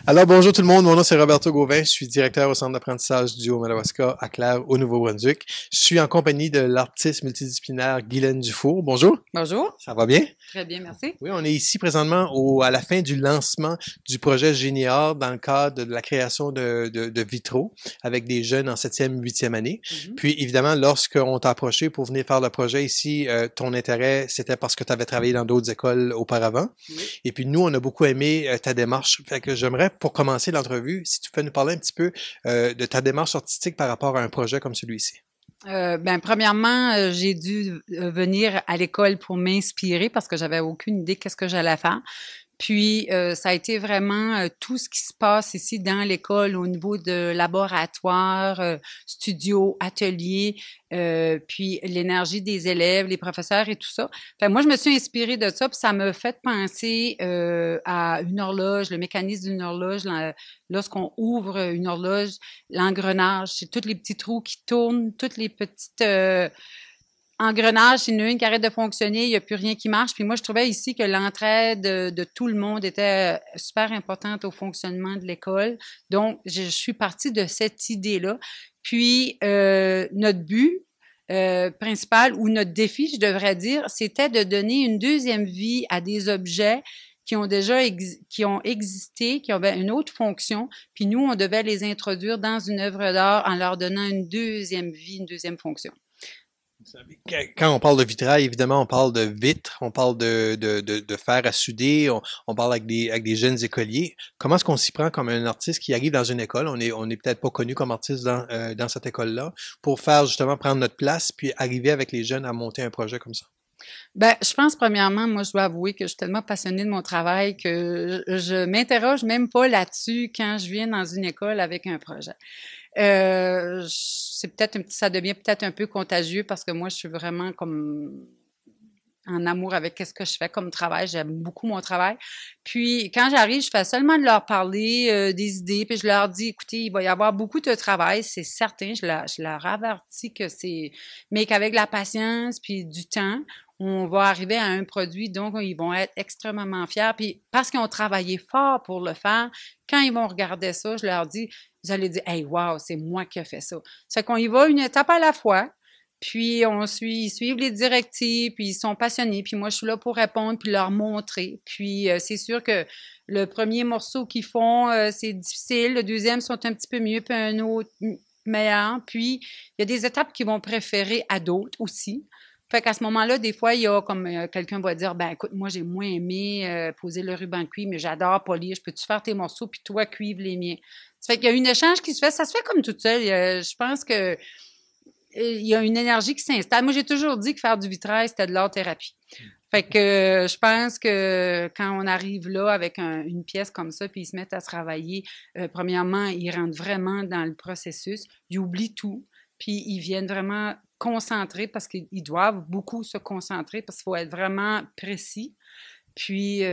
Alors, bonjour tout le monde. Mon nom, c'est Roberto Gauvin. Je suis directeur au Centre d'apprentissage du Haut-Madawaska à Clare, au Nouveau-Brunswick. Je suis en compagnie de l'artiste multidisciplinaire Guylaine Dufour. Bonjour. Bonjour. Ça va bien? Très bien, merci. Oui, on est ici présentement à la fin du lancement du projet Géniard dans le cadre de la création de vitraux avec des jeunes en septième, huitième année. Mhm. Puis évidemment, lorsqu'on t'a approché pour venir faire le projet ici, ton intérêt, c'était parce que tu avais travaillé dans d'autres écoles auparavant. Oui. Et puis nous, on a beaucoup aimé ta démarche. Fait que j'aimerais, pour commencer l'entrevue, si tu peux nous parler un petit peu de ta démarche artistique par rapport à un projet comme celui-ci. Premièrement, j'ai dû venir à l'école pour m'inspirer parce que j'avais aucune idée qu'est-ce que j'allais faire. Puis, ça a été vraiment tout ce qui se passe ici dans l'école au niveau de laboratoire, studio, atelier, puis l'énergie des élèves, les professeurs et tout ça. Fait, moi, je me suis inspirée de ça, puis ça m'a fait penser à une horloge, le mécanisme d'une horloge. Lorsqu'on ouvre une horloge, l'engrenage, c'est tous les petits trous qui tournent, toutes les petites engrenage, c'est une qui arrête de fonctionner, il n'y a plus rien qui marche. Puis moi, je trouvais ici que l'entraide de tout le monde était super importante au fonctionnement de l'école. Donc, je suis partie de cette idée-là. Puis, notre but principal, ou notre défi, je devrais dire, c'était de donner une deuxième vie à des objets qui ont déjà qui ont existé, qui avaient une autre fonction, puis nous, on devait les introduire dans une œuvre d'art en leur donnant une deuxième vie, une deuxième fonction. Quand on parle de vitrail, évidemment, on parle de vitres, on parle de fer à souder, on parle avec des jeunes écoliers. Comment est-ce qu'on s'y prend comme un artiste qui arrive dans une école? On est peut-être pas connu comme artiste dans cette école-là, pour faire justement prendre notre place, puis arriver avec les jeunes à monter un projet comme ça. Ben, je pense premièrement, moi, je dois avouer que je suis tellement passionnée de mon travail que je m'interroge même pas là-dessus quand je viens dans une école avec un projet. C'est peut-être ça devient peut-être un peu contagieux parce que moi, je suis vraiment comme en amour avec ce que je fais comme travail. J'aime beaucoup mon travail. Puis, quand j'arrive, je fais seulement de leur parler des idées, puis je leur dis, écoutez, il va y avoir beaucoup de travail, c'est certain. Je leur avertis que c'est, mais qu'avec la patience puis du temps, on va arriver à un produit, donc ils vont être extrêmement fiers. Puis, parce qu'ils ont travaillé fort pour le faire, quand ils vont regarder ça, je leur dis, vous allez dire, hey, wow, c'est moi qui ai fait ça. C'est qu'on y va une étape à la fois. Puis ils suivent les directives, puis ils sont passionnés. Puis moi, je suis là pour répondre, puis leur montrer. Puis c'est sûr que le premier morceau qu'ils font, c'est difficile. Le deuxième sont un petit peu mieux, puis un autre meilleur. Puis il y a des étapes qu'ils vont préférer à d'autres aussi. Fait qu'à ce moment-là, des fois, il y a comme quelqu'un va dire, ben écoute, moi j'ai moins aimé poser le ruban de cuivre, mais j'adore polir. Je peux-tu faire tes morceaux, puis toi cuivre les miens. Ça fait qu'il y a une échange qui se fait. Ça se fait comme toute seule. Je pense que il y a une énergie qui s'installe. Moi, j'ai toujours dit que faire du vitrail, c'était de l'art-thérapie. Fait que je pense que quand on arrive là avec une pièce comme ça, puis ils se mettent à travailler, premièrement, ils rentrent vraiment dans le processus, ils oublient tout, puis ils viennent vraiment concentrer parce qu'ils doivent beaucoup se concentrer parce qu'il faut être vraiment précis. Puis,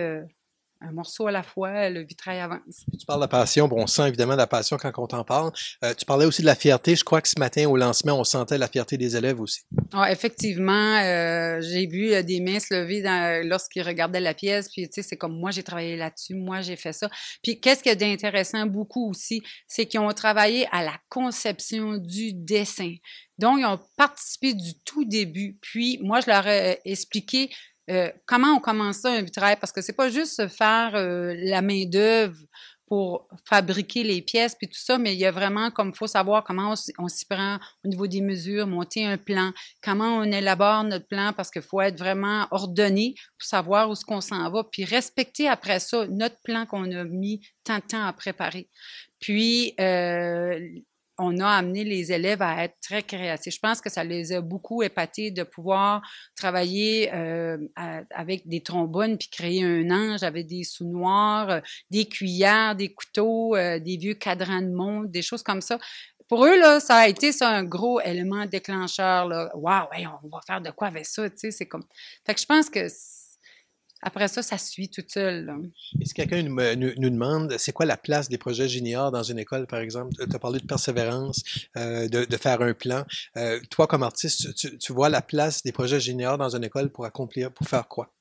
un morceau à la fois, le vitrail avance. Tu parles de la passion, bon, on sent évidemment la passion quand on t'en parle. Tu parlais aussi de la fierté. Je crois que ce matin, au lancement, on sentait la fierté des élèves aussi. Ah, effectivement, j'ai vu des mains se lever lorsqu'ils regardaient la pièce, puis tu sais, c'est comme moi j'ai travaillé là-dessus, moi j'ai fait ça. Puis qu'est-ce qui est d'intéressant beaucoup aussi, c'est qu'ils ont travaillé à la conception du dessin. Donc, ils ont participé du tout début. Puis moi, je leur ai expliqué comment on commence ça un vitrail, parce que c'est pas juste se faire la main-d'œuvre pour fabriquer les pièces puis tout ça, mais il y a vraiment comme faut savoir comment on s'y prend au niveau des mesures, monter un plan, comment on élabore notre plan parce qu'il faut être vraiment ordonné pour savoir où est-ce qu'on s'en va, puis respecter après ça notre plan qu'on a mis tant de temps à préparer. Puis on a amené les élèves à être très créatifs. Je pense que ça les a beaucoup épatés de pouvoir travailler avec des trombones puis créer un ange avec des sous-noirs, des cuillères, des couteaux, des vieux cadrans de montre, des choses comme ça. Pour eux, là, ça a été ça un gros élément déclencheur. Là. Waouh, hey, on va faire de quoi avec ça, tu sais, c'est comme. Fait que je pense que après ça, ça suit tout seul. Là. Et si quelqu'un nous demande, c'est quoi la place des projets juniors dans une école, par exemple? Tu as parlé de persévérance, de faire un plan. Toi, comme artiste, tu vois la place des projets juniors dans une école pour accomplir, pour faire quoi?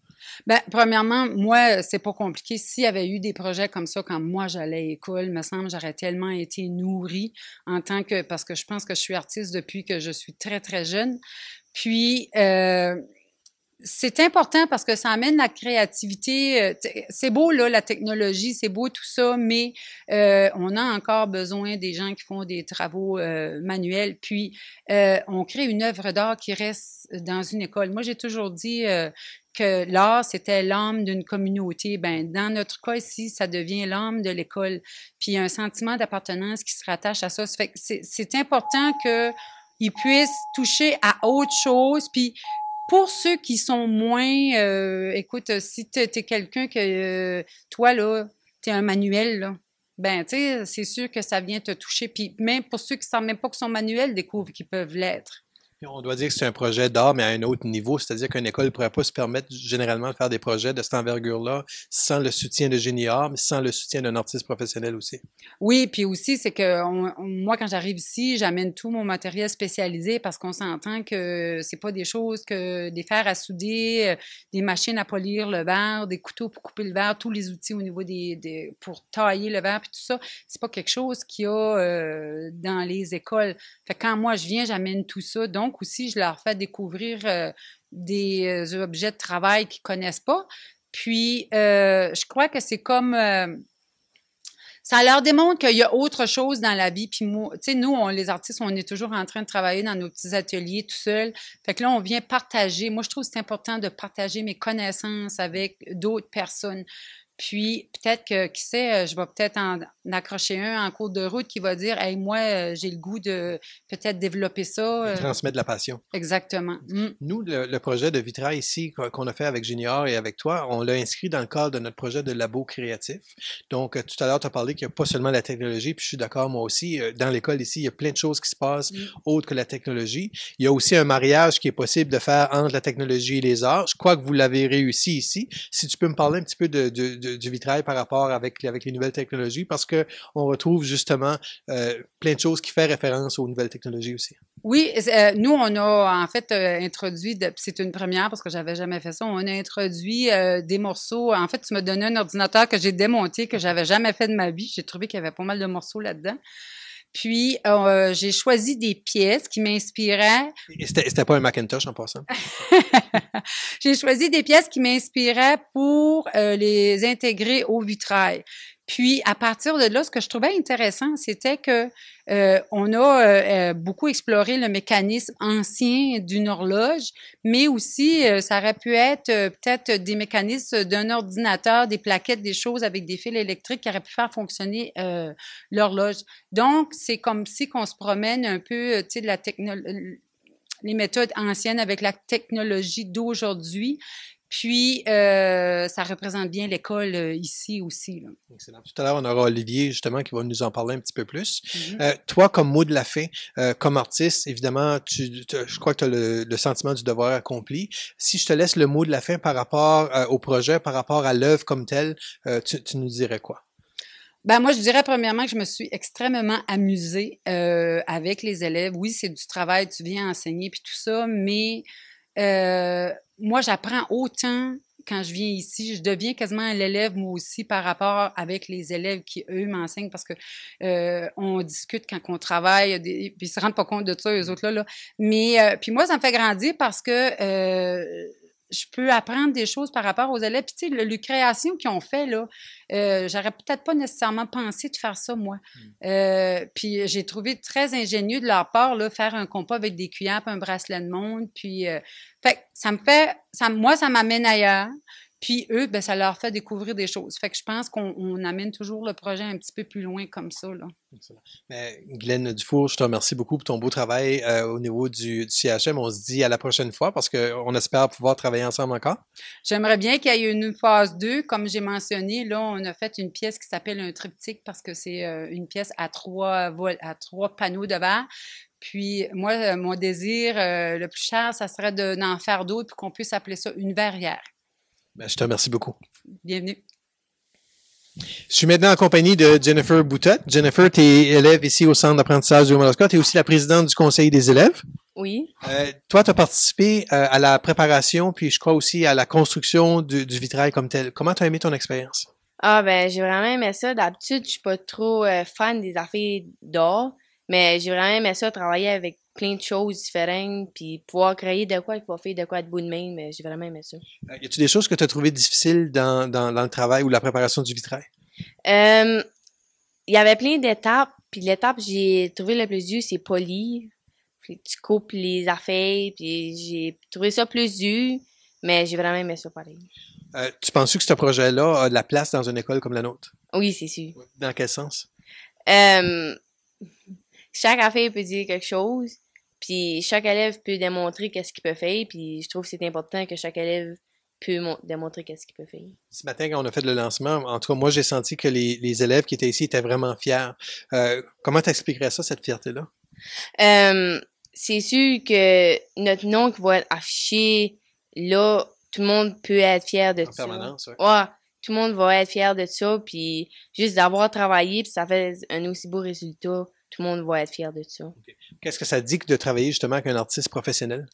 Ben, premièrement, moi, c'est pas compliqué. S'il y avait eu des projets comme ça quand moi j'allais à l'école, me semble, j'aurais tellement été nourrie en tant que, parce que je pense que je suis artiste depuis que je suis très, très jeune. Puis, c'est important parce que ça amène la créativité. C'est beau, là, la technologie, c'est beau tout ça, mais on a encore besoin des gens qui font des travaux manuels. Puis, on crée une œuvre d'art qui reste dans une école. Moi, j'ai toujours dit que l'art, c'était l'âme d'une communauté. Ben, dans notre cas ici, ça devient l'âme de l'école. Puis, il y a un sentiment d'appartenance qui se rattache à ça. Ça fait que c'est important que ils puissent toucher à autre chose. Puis, pour ceux qui sont moins, écoute, si t'es quelqu'un que, toi, là, t'es un manuel, là, ben, tu sais, c'est sûr que ça vient te toucher. Puis même pour ceux qui ne savent même pas qu'ils sont manuels, découvrent qu'ils peuvent l'être. Puis on doit dire que c'est un projet d'art, mais à un autre niveau, c'est-à-dire qu'une école ne pourrait pas se permettre généralement de faire des projets de cette envergure-là sans le soutien de génie art, mais sans le soutien d'un artiste professionnel aussi. Oui, puis aussi, c'est que moi, quand j'arrive ici, j'amène tout mon matériel spécialisé parce qu'on s'entend que c'est pas des choses que des fers à souder, des machines à polir le verre, des couteaux pour couper le verre, tous les outils au niveau pour tailler le verre, puis tout ça, c'est pas quelque chose qu'il y a dans les écoles. Fait que quand moi je viens, j'amène tout ça. Donc aussi, je leur fais découvrir des objets de travail qu'ils connaissent pas. Puis, je crois que c'est comme ça leur démontre qu'il y a autre chose dans la vie. Puis moi, tu sais, nous, les artistes, on est toujours en train de travailler dans nos petits ateliers tout seuls. Fait que là, on vient partager. Moi, je trouve que c'est important de partager mes connaissances avec d'autres personnes. Puis peut-être que, qui sait, je vais peut-être en accrocher un en cours de route qui va dire, hey, moi, j'ai le goût de peut-être développer ça. Transmettre la passion. Exactement. Mm. Nous, le projet de vitrail ici qu'on a fait avec Junior et avec toi, on l'a inscrit dans le cadre de notre projet de labo créatif. Donc, tout à l'heure, tu as parlé qu'il n'y a pas seulement la technologie, puis je suis d'accord, moi aussi. Dans l'école ici, il y a plein de choses qui se passent autres que la technologie. Il y a aussi un mariage qui est possible de faire entre la technologie et les arts. Je crois que vous l'avez réussi ici. Si tu peux me parler un petit peu du vitrail par rapport avec les nouvelles technologies, parce que on retrouve justement plein de choses qui font référence aux nouvelles technologies aussi. Oui, nous, on a en fait introduit, c'est une première parce que j'avais jamais fait ça, on a introduit des morceaux. En fait, tu m'as donné un ordinateur que j'ai démonté, que j'avais jamais fait de ma vie. J'ai trouvé qu'il y avait pas mal de morceaux là-dedans. Puis, j'ai choisi des pièces qui m'inspiraient. Et c'était pas un Macintosh en passant? J'ai choisi des pièces qui m'inspiraient pour les intégrer au vitrail. Puis, à partir de là, ce que je trouvais intéressant, c'était que on a beaucoup exploré le mécanisme ancien d'une horloge, mais aussi, ça aurait pu être peut-être des mécanismes d'un ordinateur, des plaquettes, des choses avec des fils électriques qui auraient pu faire fonctionner l'horloge. Donc, c'est comme si qu'on se promène un peu, tu sais, de la technologie, les méthodes anciennes avec la technologie d'aujourd'hui. Puis, ça représente bien l'école ici aussi. Là. Excellent. Tout à l'heure, on aura Olivier, justement, qui va nous en parler un petit peu plus. Toi, comme mot de la fin, comme artiste, évidemment, je crois que tu as le sentiment du devoir accompli. Si je te laisse le mot de la fin par rapport au projet, par rapport à l'œuvre comme telle, tu nous dirais quoi? Ben moi, je dirais premièrement que je me suis extrêmement amusée avec les élèves. Oui, c'est du travail, tu viens enseigner puis tout ça, mais moi, j'apprends autant quand je viens ici. Je deviens quasiment l'élève, moi aussi, par rapport avec les élèves qui, eux, m'enseignent parce que on discute quand on travaille, puis ils se rendent pas compte de ça, eux autres là. Mais puis moi, ça me fait grandir parce que je peux apprendre des choses par rapport aux élèves. Puis, tu sais, le création qu'ils ont fait, là, j'aurais peut-être pas nécessairement pensé de faire ça, moi. Puis, j'ai trouvé très ingénieux de leur part, là, faire un compas avec des cuillères et un bracelet de montre. Puis, fait moi, ça m'amène ailleurs. Puis, eux, ben, ça leur fait découvrir des choses. Fait que je pense qu'on amène toujours le projet un petit peu plus loin comme ça, là. Excellent. Glenn Dufour, je te remercie beaucoup pour ton beau travail au niveau du CHM. On se dit à la prochaine fois parce qu'on espère pouvoir travailler ensemble encore. J'aimerais bien qu'il y ait une phase 2. Comme j'ai mentionné, là, on a fait une pièce qui s'appelle un triptyque parce que c'est une pièce à trois panneaux de verre. Puis moi, mon désir le plus cher, ça serait d'en faire d'autres pour qu'on puisse appeler ça une verrière. Je te remercie beaucoup. Bienvenue. Je suis maintenant en compagnie de Jennifer Boutotte. Jennifer, tu es élève ici au Centre d'apprentissage du Madagascar. Tu es aussi la présidente du conseil des élèves. Oui. Toi, tu as participé à la préparation, puis je crois aussi à la construction du vitrail comme tel. Comment tu as aimé ton expérience? Ah, ben, j'ai vraiment aimé ça. D'habitude, je suis pas trop fan des affaires d'art, mais j'ai vraiment aimé ça, travailler avec plein de choses différentes, puis pouvoir créer de quoi, et pouvoir faire de quoi de bout de même. J'ai vraiment aimé ça. Y a-t-il des choses que tu as trouvées difficiles dans le travail ou la préparation du vitrail? Euh, Il y avait plein d'étapes, puis l'étape que j'ai trouvé le plus dur, c'est polir. Puis tu coupes les affaires, puis j'ai trouvé ça plus dur, mais j'ai vraiment aimé ça pareil. Tu penses que ce projet-là a de la place dans une école comme la nôtre? Oui, c'est sûr. Dans quel sens? Euh, Chaque affaire peut dire quelque chose, puis chaque élève peut démontrer qu'est-ce qu'il peut faire, puis je trouve que c'est important que chaque élève peut démontrer qu'est-ce qu'il peut faire. Ce matin, quand on a fait le lancement, en tout cas, moi, j'ai senti que les élèves qui étaient ici étaient vraiment fiers. Comment t'expliquerais ça, cette fierté-là? C'est sûr que notre nom qui va être affiché là, tout le monde peut être fier de En ça. permanence, oui. Ouais, tout le monde va être fier de ça, puis juste d'avoir travaillé, puis ça fait un aussi beau résultat, tout le monde va être fier de ça. Okay. Qu'est-ce que ça dit que de travailler justement avec un artiste professionnel?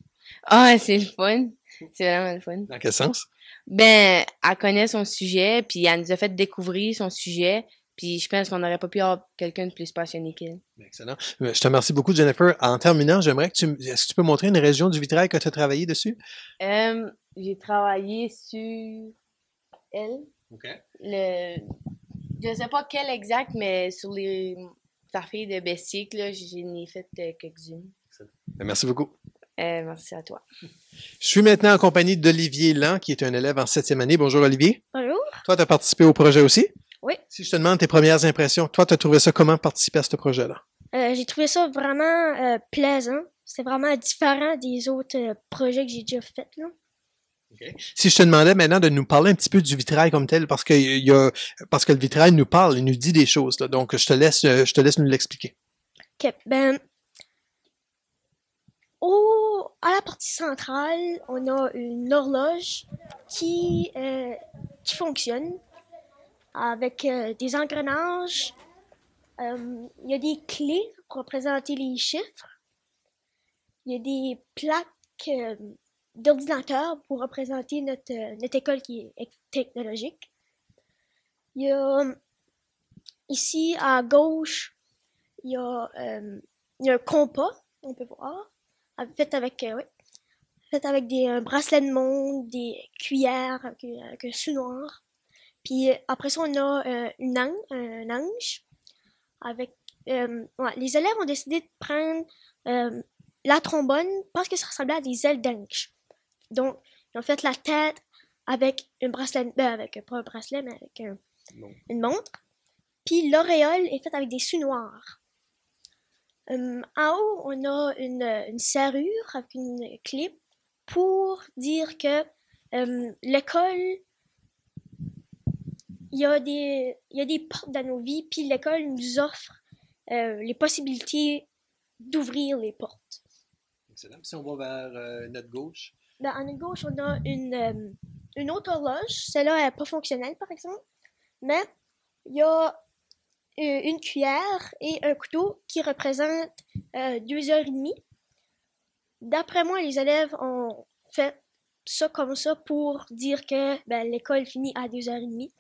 Ah, c'est le fun. C'est vraiment le fun. Dans quel sens? Ben, elle connaît son sujet, puis elle nous a fait découvrir son sujet, puis je pense qu'on n'aurait pas pu avoir quelqu'un de plus passionné qu'elle. Excellent. Je te remercie beaucoup, Jennifer. En terminant, j'aimerais que est-ce que tu peux montrer une région du vitrail que tu as travaillé dessus? J'ai travaillé sur elle. OK. Je sais pas quel exact, mais sur les affaires de Bessic, là, j'en ai fait quelques-unes. Merci beaucoup. Merci à toi. Je suis maintenant en compagnie d'Olivier Lan, qui est un élève en 7e année. Bonjour, Olivier. Bonjour. Toi, tu as participé au projet aussi? Oui. Si je te demande tes premières impressions, toi, tu as trouvé ça comment participer à ce projet-là? J'ai trouvé ça vraiment plaisant. C'est vraiment différent des autres projets que j'ai déjà faits, là. Okay. Si je te demandais maintenant de nous parler un petit peu du vitrail comme tel, parce que le vitrail nous parle, il nous dit des choses, là. Donc je te laisse nous l'expliquer. OK. Ben, à la partie centrale, on a une horloge qui fonctionne avec des engrenages. Il y a des clés pour représenter les chiffres. Il y a des plaques d'ordinateur pour représenter notre école qui est technologique. Il y a ici à gauche, il y a un compas, on peut voir, fait avec des bracelets de montre, des cuillères avec un sous-noir. Puis après ça, on a un ange avec. Les élèves ont décidé de prendre la trombone parce que ça ressemblait à des ailes d'ange. Donc, ils ont fait la tête avec un bracelet, pas un bracelet, mais avec une montre. Puis l'auréole est faite avec des sous noirs. En haut, on a une serrure avec une clé pour dire que l'école, il y a des portes dans nos vies, puis l'école nous offre les possibilités d'ouvrir les portes. Excellent. Si on va vers notre gauche. Ben, à notre gauche, on a une autre horloge. Celle-là n'est pas fonctionnelle, par exemple. Mais il y a une cuillère et un couteau qui représentent 2h30. D'après moi, les élèves ont fait ça comme ça pour dire que l'école finit à 2h30.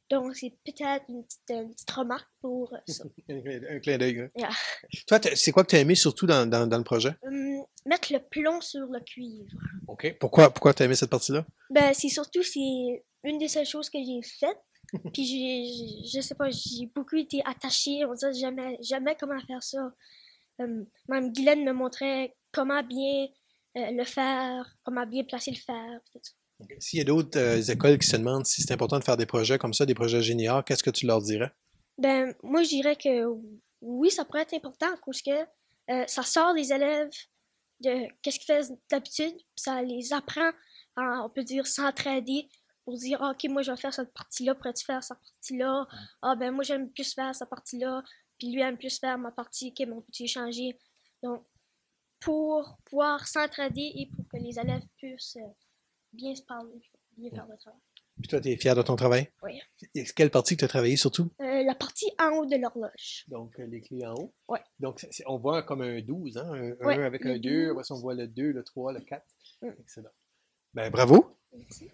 Donc, c'est peut-être une petite remarque pour ça. Un clin d'œil. Hein? Yeah. Toi, c'est quoi que tu as aimé surtout dans le projet? Mettre le plomb sur le cuivre. OK. Pourquoi tu as aimé cette partie-là? Ben, c'est une des seules choses que j'ai faites. Puis je sais pas, j'ai beaucoup été attachée. On dirait jamais comment faire ça. Mme Guylaine me montrait comment bien le faire, comment bien placer le fer. Tout ça. Okay. S'il y a d'autres écoles qui se demandent si c'est important de faire des projets comme ça, des projets géniaux, qu'est-ce que tu leur dirais? Ben, moi, je dirais que oui, ça pourrait être important parce que ça sort les élèves de qu'est-ce qu'ils font d'habitude, ça les apprend à, on peut dire, s'entraider pour dire, ah, OK, moi, je vais faire cette partie-là, pourrais-tu faire cette partie-là? Ah, ben, moi, j'aime plus faire cette partie-là, puis lui aime plus faire ma partie, OK, mon petit échanger. Donc, pour pouvoir s'entraider et pour que les élèves puissent bien se parler, bien faire le travail. Puis toi, tu es fier de ton travail? Oui. Et quelle partie que tu as travaillé surtout? La partie en haut de l'horloge. Donc, les clés en haut. Ouais. Donc, on voit comme un 12, hein? Un Ouais, 1 avec le un 2, 12. après ça, on voit le 2, le 3, le 4. Mm. Excellent. Ben, bravo! Merci.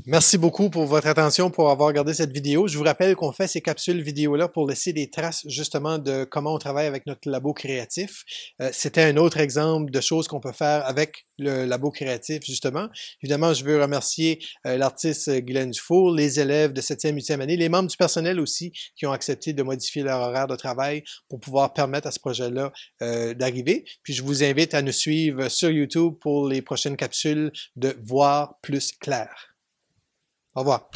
Merci beaucoup pour votre attention, pour avoir regardé cette vidéo. Je vous rappelle qu'on fait ces capsules vidéo-là pour laisser des traces justement de comment on travaille avec notre labo créatif. C'était un autre exemple de choses qu'on peut faire avec le labo créatif, justement. Évidemment, je veux remercier l'artiste Guylaine Dufour, les élèves de 7e, 8e année, les membres du personnel aussi qui ont accepté de modifier leur horaire de travail pour pouvoir permettre à ce projet-là d'arriver. Puis je vous invite à nous suivre sur YouTube pour les prochaines capsules de Voir plus clair. Au revoir.